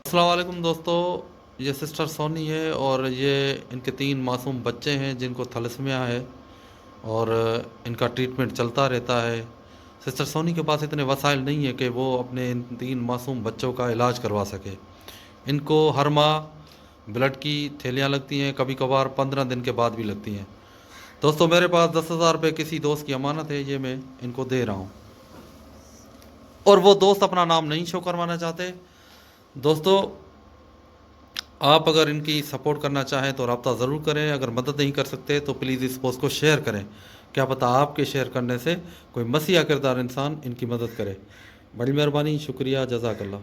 अस्सलाम वालेकुम दोस्तों। ये सिस्टर सोनी है और ये इनके 3 मासूम बच्चे हैं जिनको थैलेसीमिया है और इनका ट्रीटमेंट चलता रहता है। सिस्टर सोनी के पास इतने वसाइल नहीं है कि वो अपने इन 3 मासूम बच्चों का इलाज करवा सके। इनको हर माह ब्लड की थैलियाँ लगती हैं, कभी कभार 15 दिन के बाद भी लगती हैं। दोस्तों मेरे पास 10,000 रुपये किसी दोस्त की अमानत है, ये मैं इनको दे रहा हूँ और वो दोस्त अपना नाम नहीं शो करवाना चाहते। दोस्तों आप अगर इनकी सपोर्ट करना चाहें तो रब्ता ज़रूर करें। अगर मदद नहीं कर सकते तो प्लीज़ इस पोस्ट को शेयर करें। क्या पता आपके शेयर करने से कोई मसीहा किरदार इंसान इनकी मदद करे। बड़ी मेहरबानी, शुक्रिया, जज़ाकल्लाह।